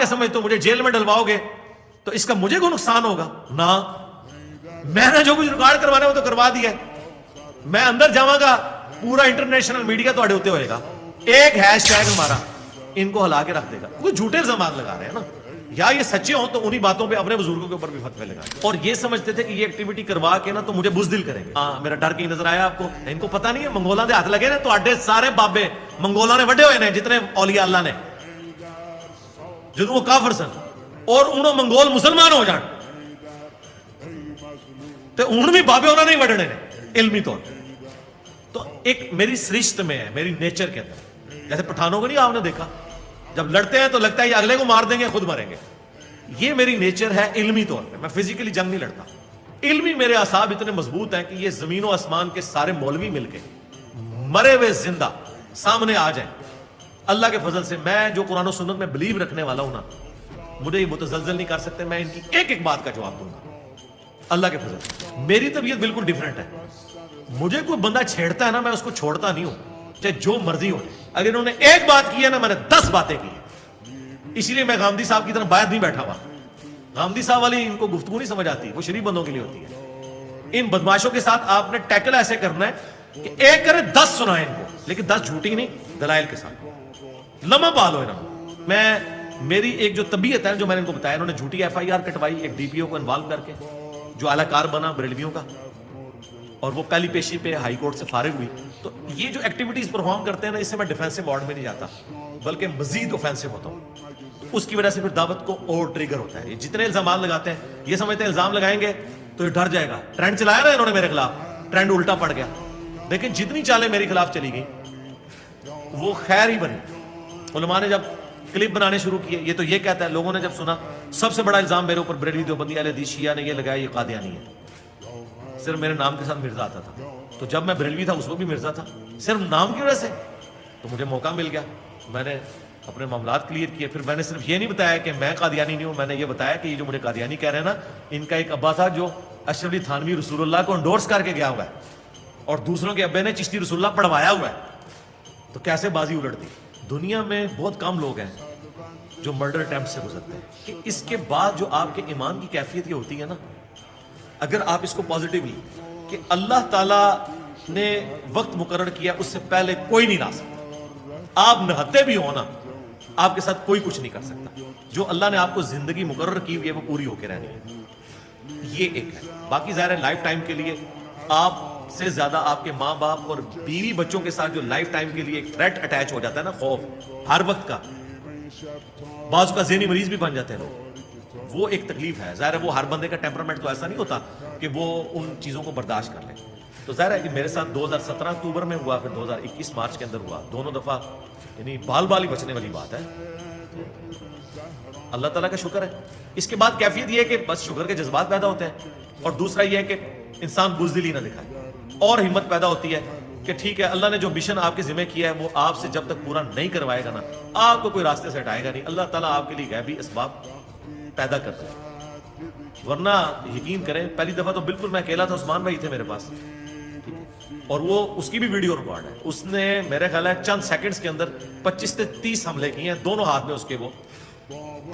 کیا سمجھتے ہو مجھے جیل میں ڈلواؤ گے تو اس کا مجھے کوئی نقصان ہوگا؟ نہ، میں نے جو کچھ ریکارڈ کروانا وہ تو کروا دیا ہے. میں اندر جاواں گا پورا انٹرنیشنل میڈیا تو ہوتے ہوئے گا، ایک ہیش ٹیگ ہمارا ان کو ہلا کے رکھ دے گا. کوئی جھوٹے الزامات لگا رہے ہیں نا، یا یہ سچے ہوں تو انہی باتوں پہ اپنے بزرگوں کے اوپر بھی فتوے لگائیں. اور یہ سمجھتے تھے کہ یہ ایکٹیویٹی کروا کے نا تو مجھے بزدل کریں گے. ہاں، میرا ڈر کہیں نظر آیا آپ کو؟ ان کو پتا نہیں ہے منگولاں دے ہاتھ لگے نے تو اڈے سارے بابے منگولاں نے وڈے ہوئے نے، جتنے اولیاء اللہ نے، جدوں وہ کافر سن اور انہوں منگول مسلمان ہو جان تو انہوں بھی بابے انہوں نے وڈنے نے علمی طور پر. تو ایک میری سرشت میں ہے، میری نیچر کے اندر. جیسے پٹھانوں کو نہیں آپ نے دیکھا، جب لڑتے ہیں تو لگتا ہے یہ اگلے کو مار دیں گے خود مریں گے. یہ میری نیچر ہے علمی طور پہ. میں فزیکلی جنگ نہیں لڑتا. علمی میرے اعصاب اتنے مضبوط ہیں کہ یہ زمین و آسمان کے سارے مولوی مل کے مرے ہوئے زندہ سامنے آ جائیں اللہ کے فضل سے. میں جو قرآن و سنت میں بلیو رکھنے والا ہوں نا، مجھے یہ متزلزل نہیں کر سکتے. میں ان کی ایک ایک بات کا جواب دوں گا اللہ کے فضل سے. میری طبیعت بالکل ڈیفرنٹ ہے. مجھے کوئی بندہ چھیڑتا ہے نا، میں اس کو چھوڑتا نہیں ہوں چاہے جو مرضی ہو. اگر انہوں نے ایک بات کی ہے نا، میں نے 10 باتیں کی. اسی لیے میں غامدی صاحب کی طرح باہر نہیں بیٹھا ہوا. غامدی صاحب والی ان کو گفتگو نہیں سمجھ آتی، وہ شریف بندوں کے لیے ہوتی ہے. ان بدماشوں کے ساتھ آپ نے ٹیکل ایسے کرنا ہے کہ ایک کرے 10 سنائیں ان کو، لیکن 10 جھوٹی نہیں، دلائل کے ساتھ. لمحہ پالو انہوں. میں میری ایک جو طبیعت ہے جو میں نے ان کو بتایا، انہوں نے جھوٹی FIR کٹوائی ایک DPO کو انوالو کر کے جو اعلی کار بنا بریلویوں کا، اور وہ پہلی پیشی پہ ہائی کورٹ سے فارغ ہوئی. تو یہ جو ایکٹیویٹیز پرفارم کرتے ہیں نا، اس سے میں ڈیفینسو موڈ میں نہیں جاتا بلکہ مزید اوفینسو ہوتا ہوں. اس کی وجہ سے پھر دعوت کو اور ٹریگر ہوتا ہے. یہ جتنے الزامات لگاتے ہیں یہ سمجھتے ہیں الزام لگائیں گے تو یہ ڈر جائے گا. ٹرینڈ چلایا نا انہوں نے میرے خلاف، ٹرینڈ الٹا پڑ گیا. لیکن جتنی چالیں میرے خلاف چلی گئی وہ خیر ہی بنی. علماء نے جب کلپ بنانے شروع کیے، یہ تو یہ کہتا ہے، لوگوں نے جب سنا سب سے بڑا الزام میرے اوپر بریلوی دیوبندی اہل حدیث شیعہ نے یہ لگایا یہ قادیانی ہے. صرف میرے نام کے ساتھ مرزا آتا تھا. تو جب میں بریلوی تھا اس وقت بھی مرزا تھا، صرف نام کی وجہ سے. تو مجھے موقع مل گیا، میں نے اپنے معاملات کلیئر کیے. پھر میں نے صرف یہ نہیں بتایا کہ میں قادیانی نہیں ہوں، میں نے یہ بتایا کہ یہ جو مجھے قادیانی کہہ رہے ہیں نا، ان کا ایک ابا تھا جو اشرف علی تھانوی رسول اللہ کو انڈورس کر کے گیا ہوا ہے، اور دوسروں کے ابے نے چشتی رسول اللہ پڑھوایا ہوا ہے. تو کیسے بازی الٹتی. دنیا میں بہت کم لوگ ہیں جو مرڈر اٹیمپٹ سے گزرتے ہیں. کہ اس کے بعد جو آپ کے ایمان کی کیفیت یہ ہوتی ہے نا، اگر آپ اس کو پازیٹیولی کہ اللہ تعالیٰ نے وقت مقرر کیا اس سے پہلے کوئی نہیں لا سکتا. آپ نہتے بھی ہو نا، آپ کے ساتھ کوئی کچھ نہیں کر سکتا. جو اللہ نے آپ کو زندگی مقرر کی ہوئی ہے وہ پوری ہو کے رہنی ہے. یہ ایک ہے. باقی ظاہر ہے لائف ٹائم کے لیے آپ سے زیادہ آپ کے ماں باپ اور بیوی بچوں کے ساتھ جو لائف ٹائم کے لیے ایک تھریٹ اٹیچ ہو جاتا ہے نا، خوف ہر وقت کا، بعض کا ذہنی مریض بھی بن جاتے ہیں لوگ، وہ ایک تکلیف ہے. ظاہر ہے وہ ہر بندے کا ٹیمپرامنٹ تو ایسا نہیں ہوتا کہ وہ ان چیزوں کو برداشت کر لے. تو ظاہر ہے کہ میرے ساتھ 2017 اکتوبر میں ہوا، پھر 2021 مارچ کے اندر ہوا. دونوں دفعہ یعنی بال بال ہی بچنے والی بات ہے. اللہ تعالیٰ کا شکر ہے. اس کے بعد کیفیت یہ ہے کہ بس شکر کے جذبات پیدا ہوتے ہیں، اور دوسرا یہ ہے کہ انسان بزدلی نہ دکھائے، اور ہمت پیدا ہوتی ہے کہ ٹھیک ہے اللہ نے جو مشن آپ کے ذمہ کیا ہے وہ آپ سے جب تک پورا نہیں کروائے گا نا، آپ کو کوئی راستے سے ہٹائے گا نہیں. اللہ تعالیٰ آپ کے لیے غیبی اسباب پیدا کرتا ہے. ورنہ یقین کریں پہلی دفعہ تو بالکل میں اکیلا تھا، عثمان بھائی تھے میرے پاس، اور وہ اس کی بھی ویڈیو ریکارڈ ہے. اس نے میرے خیال ہے چند سیکنڈز کے اندر 25 سے 30 حملے کیے ہیں. دونوں ہاتھ میں اس کے وہ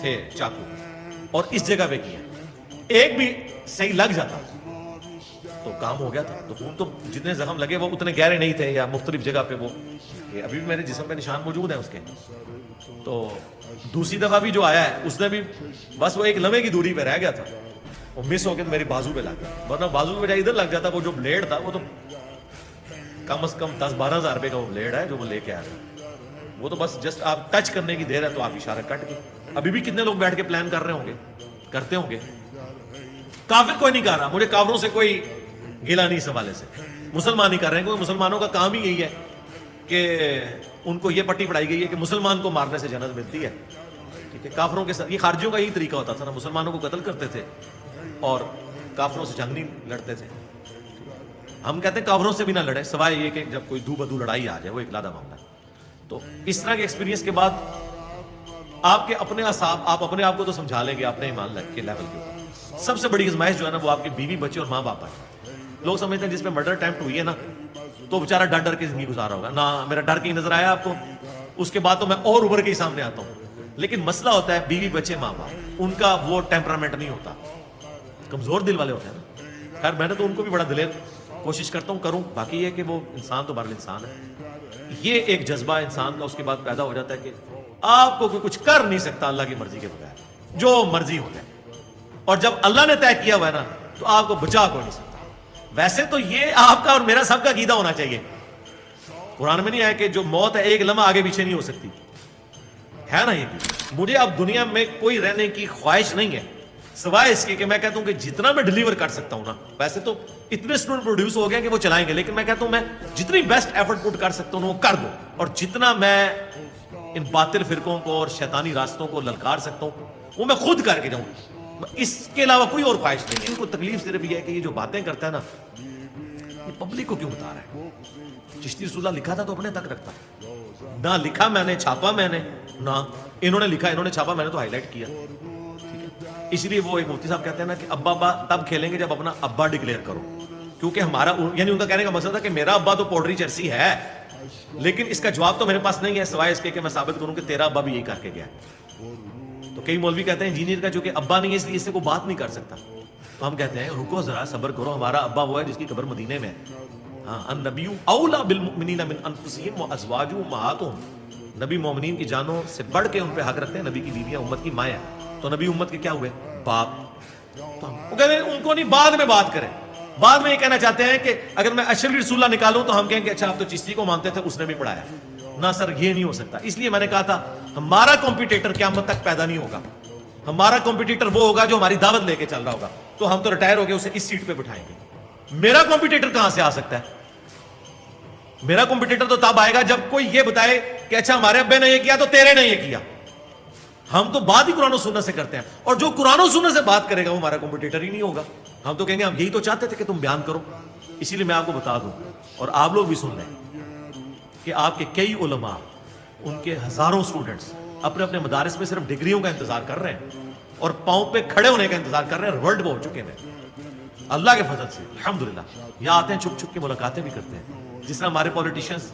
تھے چاقو، اور اس جگہ پہ کیے. ایک بھی صحیح لگ جاتا تو کام ہو گیا تھا. تو خون تو جتنے زخم لگے وہ اتنے گہرے نہیں تھے، یا مختلف جگہ پہ وہ ابھی بھی میرے جسم پہ نشان موجود ہیں اس کے. تو دوسری دفعہ بھی جو آیا ہے اس نے بھی بس وہ ایک لمحے کی دوری پہ رہ گیا تھا، وہ مس ہو کے میری بازو پہ لگ گیا. ورنہ بازو پہ جائے ادھر لگ جاتا. وہ جو بلیڈ تھا وہ تو کم از کم 10-12 ہزار روپے کا وہ بلیڈ ہے جو وہ لے کے آیا تھا. وہ تو بس جسٹ آپ ٹچ کرنے کی دیر ہے تو آپ اشارہ کٹ گئی. ابھی بھی کتنے لوگ بیٹھ کے پلان کر رہے ہوں گے، کرتے ہوں گے. کافر کوئی نہیں کر رہا، مجھے کافروں سے کوئی گلا نہیں اس حوالے سے. مسلمان ہی کر رہے ہیں، کیونکہ مسلمانوں کا کام ہی یہی ہے کہ ان کو یہ پٹی پڑھائی گئی ہے کہ مسلمان کو مارنے سے جنت ملتی ہے. ٹھیک ہے، کافروں کے ساتھ یہ خارجیوں کا یہی طریقہ ہوتا تھا نا، مسلمانوں کو قتل کرتے تھے اور کافروں سے جنگ نہیں لڑتے تھے. ہم کہتے ہیں کافروں سے بھی نہ لڑے، سوائے یہ کہ جب کوئی دو بدو لڑائی آ جائے، وہ ایک علیحدہ معاملہ ہے. تو اس طرح کے ایکسپیرینس کے بعد آپ کے اپنے اعصاب، آپ اپنے آپ کو تو سمجھا لیں گے اپنے ایمان کے لیول کے اوپر. سب سے بڑی آزمائش جو ہے نا وہ آپ کے بیوی بچے اور ماں باپ ہے. لوگ سمجھتے ہیں جس پہ مرڈر اٹیمپٹ ہوئی ہے نا تو بیچارہ ڈر ڈر کے زندگی گزارا ہوگا. نہ، میرا ڈر کہیں نظر آیا آپ کو؟ اس کے بعد تو میں اور ابھر کے ہی سامنے آتا ہوں. لیکن مسئلہ ہوتا ہے بیوی بچے ماں باپ، ان کا وہ ٹیمپرامنٹ نہیں ہوتا، کمزور دل والے ہوتے ہیں نا. خیر میں نے تو ان کو بھی بڑا دلیر کوشش کرتا ہوں کروں، باقی یہ کہ وہ انسان تو بہرحال انسان ہے. یہ ایک جذبہ انسان کا اس کے بعد پیدا ہو جاتا ہے کہ آپ کو کوئی کچھ کر نہیں سکتا اللہ کی مرضی کے بغیر، جو مرضی ہو جائے. اور جب اللہ نے طے کیا ہوا ہے نا تو آپ کو بچا کوئی نہیں سکتا. ویسے تو یہ آپ کا اور میرا سب کا عقیدہ ہونا چاہیے. قرآن میں نہیں آیا کہ جو موت ہے ایک لمحہ آگے پیچھے نہیں ہو سکتی، ہے نا. یہ مجھے اب دنیا میں کوئی رہنے کی خواہش نہیں ہے سوائے اس کے کہ میں کہتا ہوں کہ جتنا میں ڈیلیور کر سکتا ہوں نا، ویسے تو اتنے اسٹوڈنٹ پروڈیوس ہو گئے کہ وہ چلائیں گے، لیکن میں کہتا ہوں میں جتنی بیسٹ ایفرٹ پٹ کر سکتا ہوں وہ کر دوں. اور جتنا میں ان باطل فرقوں کو اور شیطانی راستوں کو للکار سکتا ہوں وہ میں خود کر کے جاؤں. اس کے علاوہ کوئی اور خواہش نہیں. ان کو تکلیف صرف یہ ہے کہ یہ جو باتیں کرتا ہے نا یہ پبلک کو کیوں بتا رہا ہے. چشتی رسول اللہ لکھا تھا تو اپنے تک رکھتا، نہ لکھا میں نے، چھاپا میں نے، نہ انہوں نے لکھا انہوں نے چھاپا، میں نے تو ہائی لائٹ کیا. اس لیے وہ ایک مفتی صاحب کہتے ہیں نا کہ ابا ابا تب کھیلیں گے جب اپنا ابا ڈکلیئر کرو. کیونکہ ہمارا یعنی ان کا کہنے کا مقصد تھا کہ میرا ابا تو پوٹری چرسی ہے، لیکن اس کا جواب تو میرے پاس نہیں ہے سوائے اس کے کہ میں ثابت کروں کہ تیرا ابا بھی یہی کر کے گیا. تو کئی مولوی کہتے ہیں انجینئر کا جو کہ ابا نہیں ہے اس لیے اس سے کوئی بات نہیں کر سکتا. تو ہم کہتے ہیں رکو ذرا صبر کرو، ہمارا ابا وہ ہے جس کی قبر مدینے میں ہے. ہاں النبی اولا بالمؤمنین من انفسہم وازواجہ امہاتہم، نبی مومنین کی جانوں سے بڑھ کے ان پہ حق رکھتے ہیں. نبی کی بیویاں امت کی مائیں ہیں، تو نبی امت کے کیا ہوئے؟ باپ. وہ کہتے ہیں ان کو نہیں بعد میں بات کریں. بعد میں یہ کہنا چاہتے ہیں کہ اگر میں اشرف رسول اللہ نکالوں تو ہم کہیں گے اچھا آپ تو چشتی کو مانتے تھے اس نے بھی پڑھایا. نہ سر یہ نہیں ہو سکتا. اس لیے میں نے کہا تھا ہمارا کمپیٹیٹر قیامت تک پیدا نہیں ہوگا. ہمارا کمپیٹیٹر وہ ہوگا جو ہماری دعوت لے کے چل رہا ہوگا. تو ہم تو ریٹائر ہو گئے اسے اس سیٹ پہ بٹھائیں گے. میرا کمپیٹیٹر کہاں سے آ سکتا ہے؟ میرا کمپیٹیٹر تو تب آئے گا جب کوئی یہ بتائے کہ اچھا ہمارے ابے نے یہ کیا تو تیرے نے یہ کیا. ہم تو بات ہی قرآن و سنت سے کرتے ہیں، اور جو قرآن و سنت سے بات کرے گا وہ ہمارا کمپیٹیٹر ہی نہیں ہوگا. ہم تو کہیں گے ہم یہی تو چاہتے تھے کہ تم بیان کرو. اسی لیے میں آپ کو بتا دوں اور آپ لوگ بھی سن لیں کہ آپ کے کئی علماء، ان کے ہزاروں سٹوڈنٹس اپنے اپنے مدارس میں صرف ڈگریوں کا انتظار کر رہے ہیں اور پاؤں پہ کھڑے ہونے کا انتظار کر رہے ہیں. ورلڈ ہو چکے ہیں اللہ کے فضل سے الحمدللہ. یہاں آتے ہیں چھپ چھپ کے ملاقاتیں بھی کرتے ہیں. جس طرح ہمارے پولیٹیشینز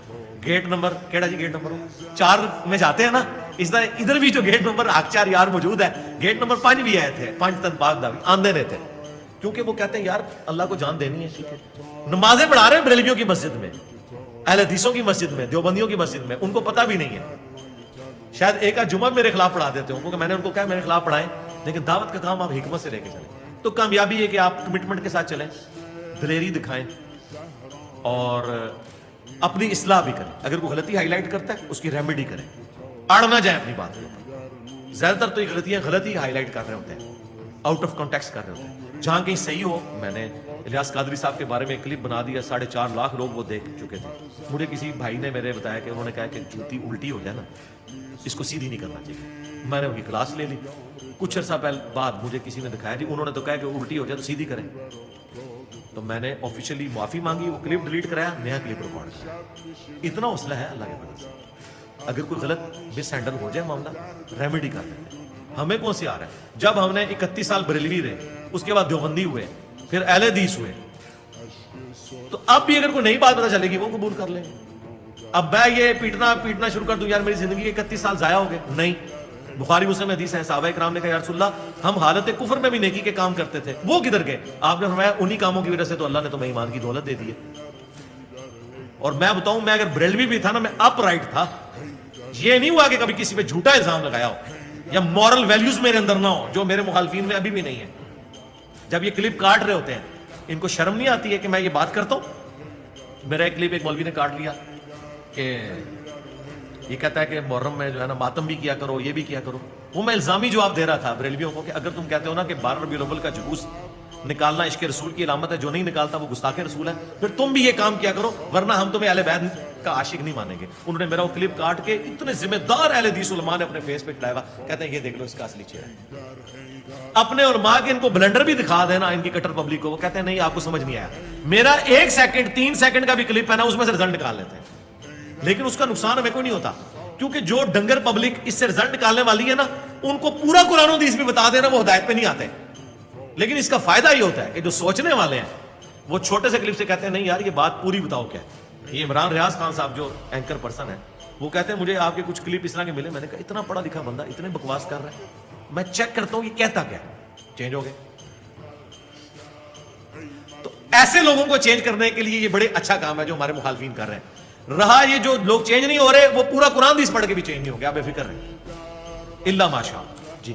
گیٹ نمبر کیڑا جی گیٹ نمبر 4 میں جاتے ہیں نا، اس طرح ادھر بھی جو گیٹ نمبر آکچار یار موجود ہے، گیٹ نمبر 5 بھی آئے تھے. 5 تن پاک دا بھی آندے رہتے ہیں کیونکہ وہ کہتے ہیں یار اللہ کو جان دینی ہے. ٹھیک ہے نمازیں پڑھا رہے ہیں بریلویوں کی مسجد میں، اہل حدیثوں کی مسجد میں، دیوبندیوں کی مسجد میں، ان کو پتہ بھی نہیں ہے. شاید ایک آدھ جمعہ میرے خلاف پڑھا دیتے ہوں کیونکہ میں نے ان کو کہا میرے خلاف پڑھائیں، لیکن دعوت کا کام آپ حکمت سے لے کے چلیں. تو کامیابی ہے کہ آپ کمٹمنٹ کے ساتھ چلیں، دلیری دکھائیں اور اپنی اصلاح بھی کریں. اگر کوئی غلطی ہائی لائٹ کرتا ہے اس کی ریمیڈی کریں، اڑ نہ جائیں اپنی بات کے اوپر. زیادہ تر تو یہ غلطیاں غلطی ہائی لائٹ کر رہے ہوتے ہیں، آؤٹ آف کانٹیکسٹ کر رہے ہوتے ہیں. جہاں کہیں صحیح ہو، میں نے الیاس قادری صاحب کے بارے میں ایک کلپ بنا دیا، 4.5 لاکھ لوگ وہ دیکھ چکے تھے. مجھے کسی بھائی نے میرے بتایا کہ انہوں نے کہا کہ جوتی الٹی ہو جائے نا اس کو سیدھی نہیں کرنا چاہیے. میں نے ان کی کلاس لے لی. کچھ عرصہ پہلے بعد مجھے کسی نے دکھایا جی انہوں نے تو کہا کہ الٹی ہو جائے تو سیدھی کریں. تو میں نے آفیشلی معافی مانگی، وہ کلپ ڈیلیٹ کرایا، نیا کلپ ریکارڈ کیا. اتنا حوصلہ ہے اللہ کے فضل سے. اگر کوئی غلط مس ہینڈل ہو جائے معاملہ ریمیڈی کر دیتے ہیں. ہمیں کون سی آ رہا ہے؟ جب ہم نے 31 سال بریلوی رہے، اس کے بعد دیوبندی ہوئے، پھر اہل حدیث ہوئے، تو اب بھی اگر کوئی نئی بات پتہ چلے گی وہ قبول کر لیں. اب میں یہ پیٹنا شروع کر دوں یار میری زندگی کے 31 سال ضائع ہو گئے؟ نہیں. بخاری مسلم حدیث ہے، صحابہ کرام نے کہا یا رسول اللہ ہم حالت کفر میں بھی نیکی کے کام کرتے تھے، وہ کدھر گئے؟ آپ نے فرمایا انہی کاموں کی وجہ سے تو اللہ نے تمہیں ایمان کی دولت دے دی ہے. اور میں بتاؤں میں اگر بریلوی بھی تھا نا، میں اپ رائٹ تھا. یہ نہیں ہوا کہ کبھی کسی پہ جھوٹا الزام لگایا ہو یا مورل ویلیوز میرے اندر نہ ہو جو میرے مخالفین میں ابھی بھی نہیں ہے. جب یہ کلپ کاٹ رہے ہوتے ہیں ان کو شرم نہیں آتی ہے کہ میں یہ بات کرتا ہوں؟ میرا ایک کلپ ایک مولوی نے کاٹ لیا کہ یہ کہتا ہے کہ محرم میں جو ہے نا ماتم بھی کیا کرو، یہ بھی کیا کرو. وہ میں الزامی جواب دے رہا تھا بریلویوں کو کہ اگر تم کہتے ہو نا کہ 12 ربیع الاول کا جلوس نکالنا عشق رسول کی علامت ہے، جو نہیں نکالتا وہ گستاخ رسول ہے، پھر تم بھی یہ کام کیا کرو ورنہ ہم تمہیں اہل بیت کا عاشق نہیں مانیں گے. انہوں نے میرا وہ کلپ کاٹ کے اتنے ذمہ دار اہل حدیث علماء نے اپنے فیس پہ چڑھایا ہوا، کہتے ہیں یہ دیکھ لو اس کا اصلی چہرہ. اپنے علماء کے ان کو بلنڈر بھی دکھا دینا ان کی کٹر پبلک کو، وہ کہتے ہیں نہیں آپ کو سمجھ نہیں آیا. میرا 1 سیکنڈ 3 سیکنڈ کا بھی کلپ ہے نا اس میں سے رزلٹ نکال لیتے ہیں، لیکن اس کا نقصان ہمیں کوئی نہیں ہوتا کیونکہ جو ڈنگر پبلک اس سے رزلٹ نکالنے والی ہے نا ان کو پورا قرآن و حدیث بھی بتا دینا، وہ ہدایت پہ نہیں آتے. لیکن اس کا فائدہ یہ ہوتا ہے کہ جو سوچنے والے ہیں وہ چھوٹے سے کلپ سے کہتے ہیں نہیں یار یہ بات پوری بتاؤ کیا ہے. یہ عمران ریاض خان صاحب جو اینکر پرسن ہے وہ کہتے ہیں مجھے آپ کے کچھ کلپ اس طرح کے ملے, میں نے کہا اتنا پڑھا لکھا بندہ اتنے بکواس کر رہا ہے, میں چیک کرتا ہوں یہ کہتا کیا, چینج ہو گئے. تو ایسے لوگوں کو چینج کرنے کے لیے یہ بڑے اچھا کام ہے جو ہمارے مخالفین کر رہے ہیں. رہا یہ جو لوگ چینج نہیں ہو رہے, وہ پورا قرآن حدیث پڑھ کے بھی چینج نہیں ہو گیا, آپ بے فکر رہیں, الا ماشاء. جی